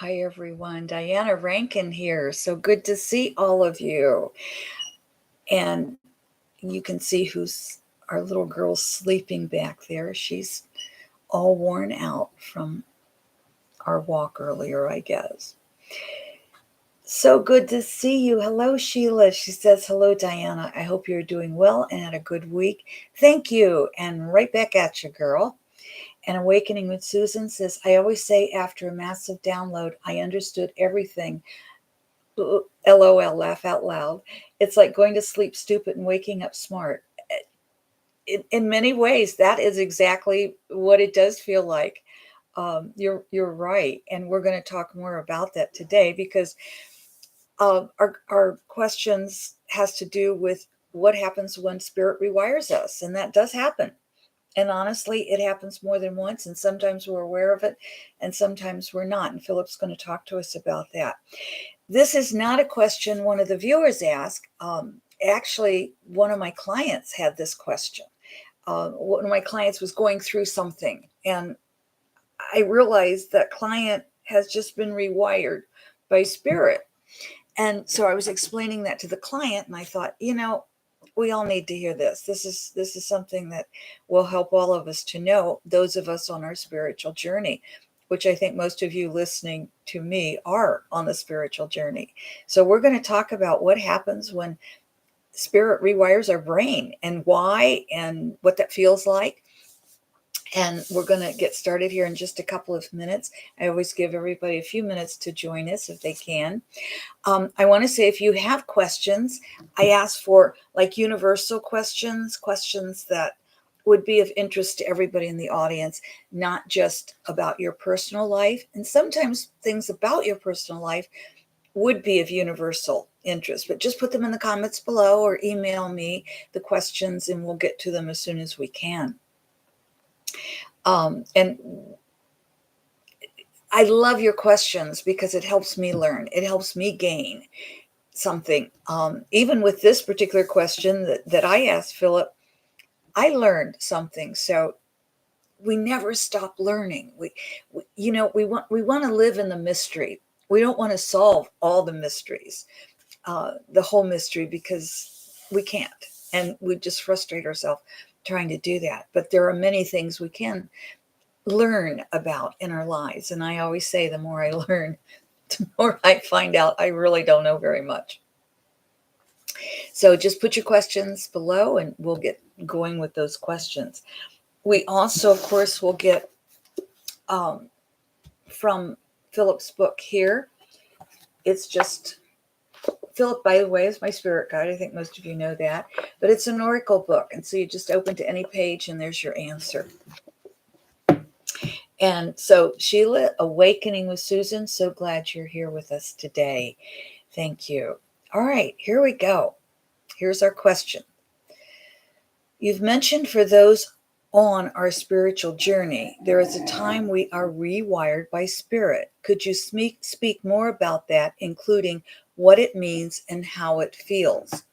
Hi, everyone. Diana Rankin here. So good to see all of you. And you can see who's our little girl sleeping back there. She's all worn out from our walk earlier, I guess. So good to see you. Hello, Sheila. She says, hello, Diana. I hope you're doing well and had a good week. Thank you. And right back at you, girl. And Awakening with Susan says, I always say after a massive download, I understood everything. LOL, laugh out loud. It's like going to sleep stupid and waking up smart. In many ways, that is exactly what it does feel like. You're right, and we're going to talk more about that today because our questions has to do with what happens when spirit rewires us, and that does happen. And honestly, it happens more than once, and sometimes we're aware of it, and sometimes we're not. And Philip's going to talk to us about that. This is not a question one of the viewers asked. Actually, one of my clients had this question. One of my clients was going through something, and I realized that client has just been rewired by spirit. And so I was explaining that to the client, and I thought, we all need to hear this. This is something that will help all of us to know, those of us on our spiritual journey, which I think most of you listening to me are on the spiritual journey. So we're going to talk about what happens when spirit rewires our brain and why and what that feels like. And we're going to get started here in just a couple of minutes. I always give everybody a few minutes to join us if they can. I want to say if you have questions, I ask for like universal questions that would be of interest to everybody in the audience, not just about your personal life. And sometimes things about your personal life would be of universal interest, but just put them in the comments below or email me the questions and we'll get to them as soon as we can. And I love your questions because it helps me learn. It helps me gain something. Even with this particular question that I asked Philip, I learned something. So we never stop learning. We want to live in the mystery. We don't want to solve all the mysteries, the whole mystery, because we can't, and we just frustrate ourselves trying to do that. But there are many things we can learn about in our lives, and I always say the more I learn, the more I find out I really don't know very much. So just put your questions below and we'll get going with those questions. We also, of course, will get from Philip's book here. It's just, Philip, by the way, is my spirit guide. I think most of you know that. But it's an oracle book. And so you just open to any page and there's your answer. And so, Sheila, Awakening with Susan, so glad you're here with us today. Thank you. All right, here we go. Here's our question. You've mentioned for those on our spiritual journey, there is a time we are rewired by spirit. Could you speak more about that, including what it means and how it feels?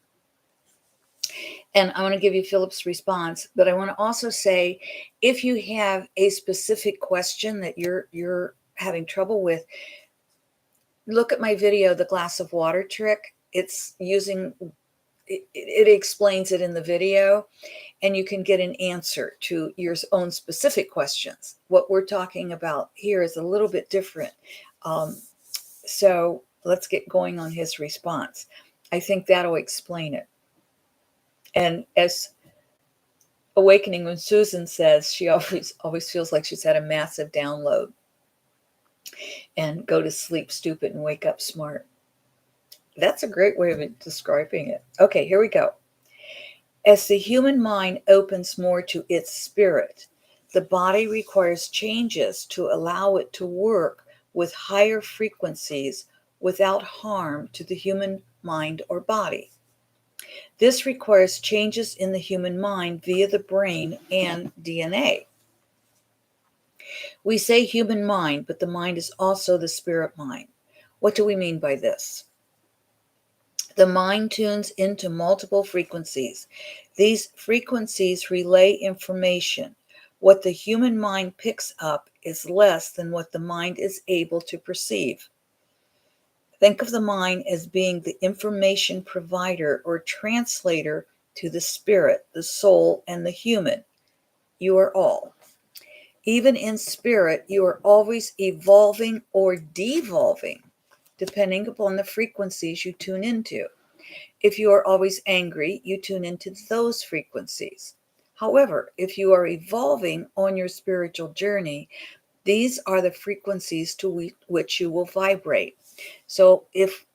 And I want to give you Philip's response, but I want to also say, if you have a specific question that you're having trouble with, look at my video, The Glass of Water Trick. It's using it explains it in the video, and you can get an answer to your own specific questions. What we're talking about here is a little bit different. So let's get going on his response. I think that'll explain it. And as Awakening when Susan says, she always feels like she's had a massive download and go to sleep stupid and wake up smart. That's a great way of describing it. Okay, here we go. As the human mind opens more to its spirit, the body requires changes to allow it to work with higher frequencies without harm to the human mind or body. This requires changes in the human mind via the brain and DNA. We say human mind, but the mind is also the spirit mind. What do we mean by this? The mind tunes into multiple frequencies. These frequencies relay information. What the human mind picks up is less than what the mind is able to perceive. Think of the mind as being the information provider or translator to the spirit, the soul, and the human. You are all. Even in spirit, you are always evolving or devolving, depending upon the frequencies you tune into. If you are always angry, you tune into those frequencies. However, if you are evolving on your spiritual journey, these are the frequencies to which you will vibrate. So if,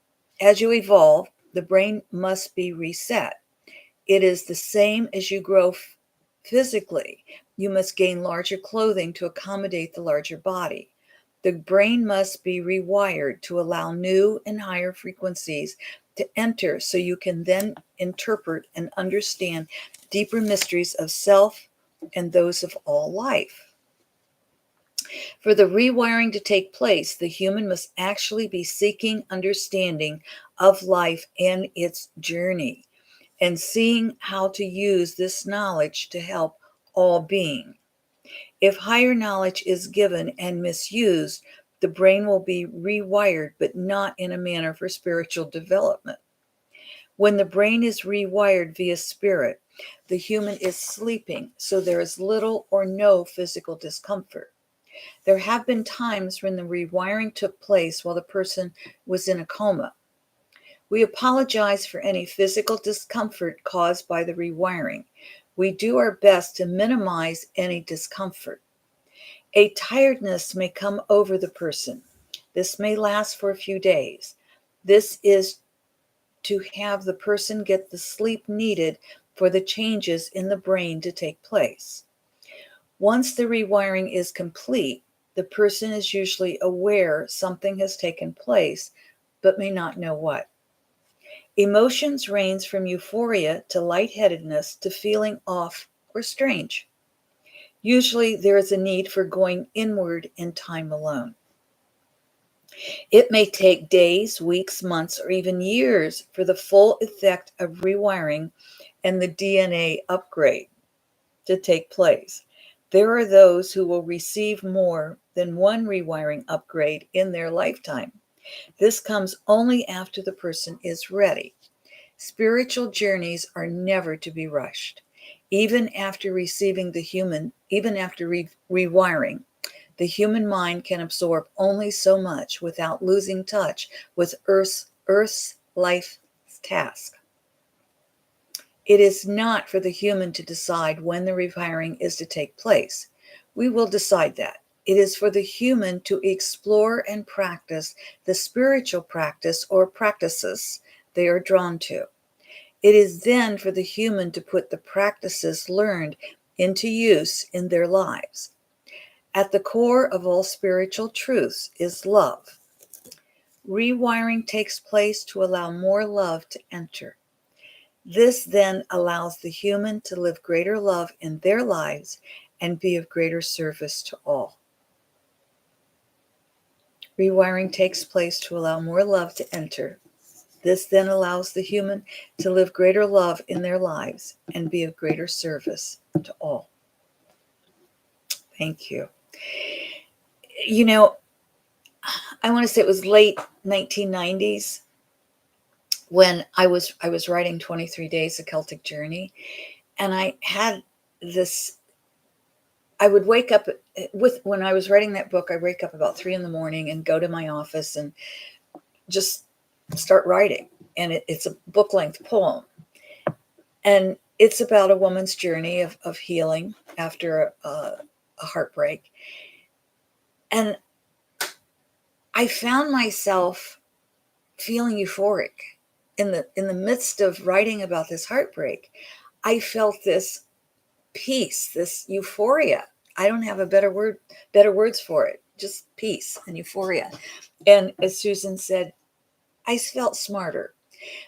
as you evolve, the brain must be reset. It is the same as you grow physically. You must gain larger clothing to accommodate the larger body. The brain must be rewired to allow new and higher frequencies to enter so you can then interpret and understand deeper mysteries of self and those of all life. For the rewiring to take place, the human must actually be seeking understanding of life and its journey, and seeing how to use this knowledge to help all being. If higher knowledge is given and misused, the brain will be rewired, but not in a manner for spiritual development. When the brain is rewired via spirit, the human is sleeping, so there is little or no physical discomfort. There have been times when the rewiring took place while the person was in a coma. We apologize for any physical discomfort caused by the rewiring. We do our best to minimize any discomfort. A tiredness may come over the person. This may last for a few days. This is to have the person get the sleep needed for the changes in the brain to take place. Once the rewiring is complete, the person is usually aware something has taken place, but may not know what. Emotions range from euphoria to lightheadedness to feeling off or strange. Usually there is a need for going inward in time alone. It may take days, weeks, months, or even years for the full effect of rewiring and the DNA upgrade to take place. There are those who will receive more than one rewiring upgrade in their lifetime. This comes only after the person is ready. Spiritual journeys are never to be rushed. Even after receiving rewiring, the human mind can absorb only so much without losing touch with Earth's life task. It is not for the human to decide when the rewiring is to take place. We will decide that. It is for the human to explore and practice the spiritual practice or practices they are drawn to. It is then for the human to put the practices learned into use in their lives. At the core of all spiritual truths is love. Rewiring takes place to allow more love to enter. This then allows the human to live greater love in their lives and be of greater service to all. Rewiring takes place to allow more love to enter. This then allows the human to live greater love in their lives and be of greater service to all. Thank you. You know, I want to say it was late 1990s when I was writing 23 Days: A Celtic Journey, and I had this. I would wake up when I was writing that book. I'd wake up about 3 a.m. and go to my office and just start writing. And it's a book-length poem, and it's about a woman's journey of healing after a heartbreak. And I found myself feeling euphoric in the midst of writing about this heartbreak. I felt this peace, this euphoria. I don't have a better words for it. Just peace and euphoria. And as Susan said, I felt smarter,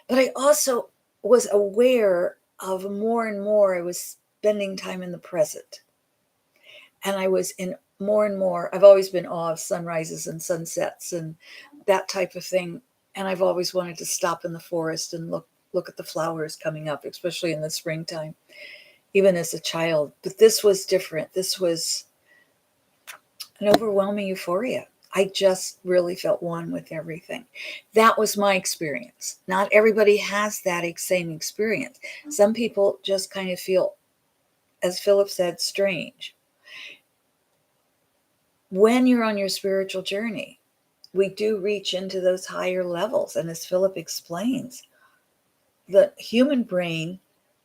but I also was aware of more and more. I was spending time in the present, and I was in more and more. I've always been in awe of sunrises and sunsets and that type of thing. And I've always wanted to stop in the forest and look at the flowers coming up, especially in the springtime, even as a child. But this was different. This was an overwhelming euphoria. I just really felt one with everything. That was my experience. Not everybody has that same experience. Some people just kind of feel, as Phillip said, strange. When you're on your spiritual journey, we do reach into those higher levels. And as Phillip explains, the human brain,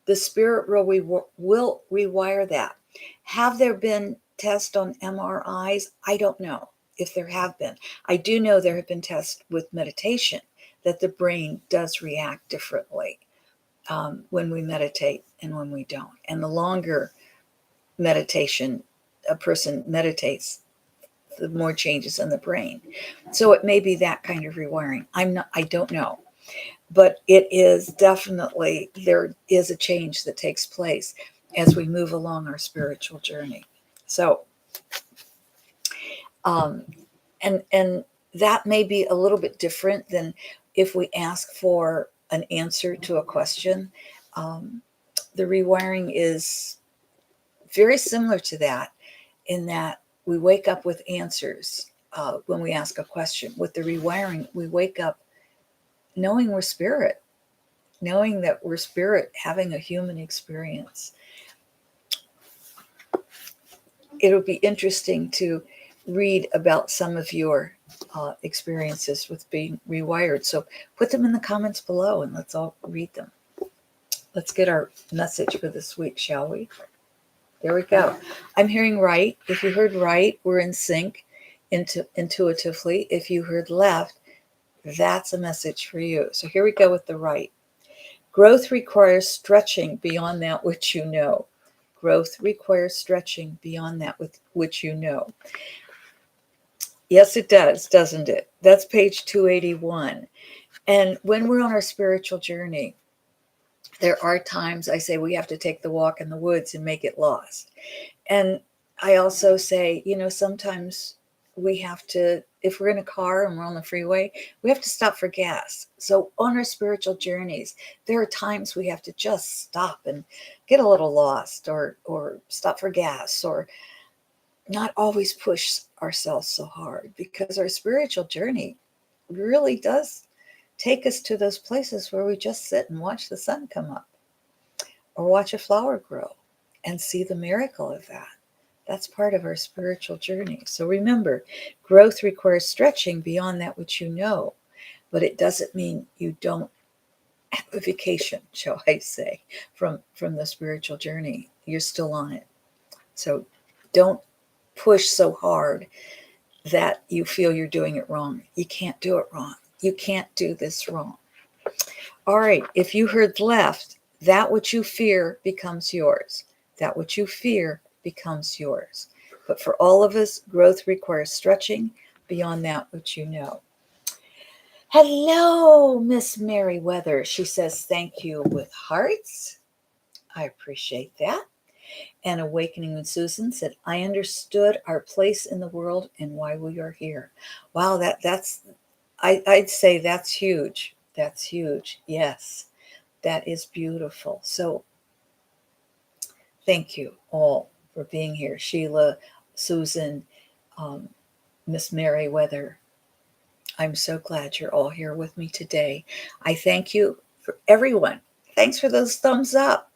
the spirit will rewire that. Have there been tests on MRIs? I don't know if there have been. I do know there have been tests with meditation that the brain does react differently when we meditate and when we don't. And the longer meditation a person meditates, the more changes in the brain. So it may be that kind of rewiring. I don't know. But it is definitely, there is a change that takes place as we move along our spiritual journey. So, and that may be a little bit different than if we ask for an answer to a question. The rewiring is very similar to that, in that we wake up with answers when we ask a question. With the rewiring, we wake up knowing we're spirit, knowing that we're spirit having a human experience. It'll be interesting to read about some of your experiences with being rewired. So put them in the comments below and let's all read them. Let's get our message for this week, shall we? There we go. I'm hearing right. If you heard right, we're in sync intuitively. If you heard left, that's a message for you. So here we go with the right. Growth requires stretching beyond that which you know. Growth requires stretching beyond that with which you know. Yes, it does, doesn't it? That's page 281. And when we're on our spiritual journey, there are times I say we have to take the walk in the woods and make it lost. And I also say, sometimes we have to, if we're in a car and we're on the freeway, we have to stop for gas. So on our spiritual journeys, there are times we have to just stop and get a little lost, or stop for gas, or not always push ourselves so hard, because our spiritual journey really does take us to those places where we just sit and watch the sun come up, or watch a flower grow and see the miracle of that. That's part of our spiritual journey. So remember, growth requires stretching beyond that which you know, but it doesn't mean you don't have a vacation, shall I say, from the spiritual journey. You're still on it. So don't push so hard that you feel you're doing it wrong. You can't do it wrong. You can't do this wrong. All right, if you heard left, that which you fear becomes yours. That which you fear becomes yours. But for all of us, growth requires stretching beyond that which you know. Hello, Miss Merriweather. She says, thank you with hearts. I appreciate that. And Awakening with Susan said, I understood our place in the world and why we are here. Wow, I'd say that's huge. That's huge. Yes, that is beautiful. So thank you all for being here. Sheila, Susan, Miss Merriweather. I'm so glad you're all here with me today. I thank you for everyone. Thanks for those thumbs up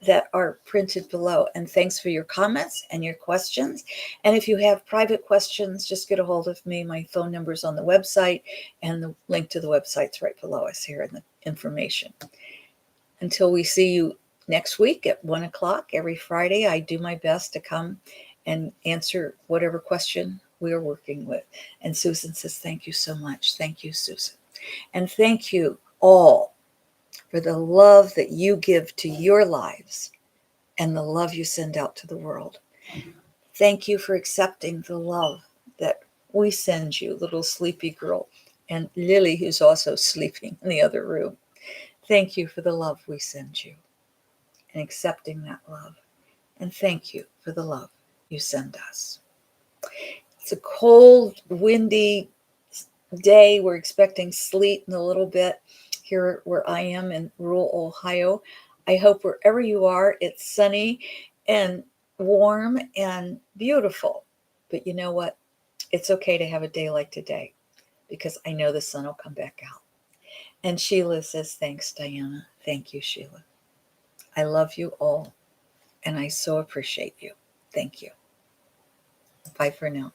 that are printed below. And thanks for your comments and your questions. And if you have private questions, just get a hold of me. My phone number is on the website, and the link to the website's right below us here in the information. Until we see you next week at 1 o'clock every Friday, I do my best to come and answer whatever question we are working with. And Susan says, thank you so much. Thank you, Susan. And thank you all for the love that you give to your lives and the love you send out to the world. Thank you for accepting the love that we send you, little sleepy girl, and Lily, who's also sleeping in the other room. Thank you for the love we send you and accepting that love. And thank you for the love you send us. It's a cold, windy day. We're expecting sleet in a little bit here where I am in rural Ohio. I hope wherever you are, it's sunny and warm and beautiful. But you know what? It's okay to have a day like today because I know the sun will come back out. And Sheila says, thanks, Diana. Thank you, Sheila. I love you all, and I so appreciate you. Thank you. Bye for now.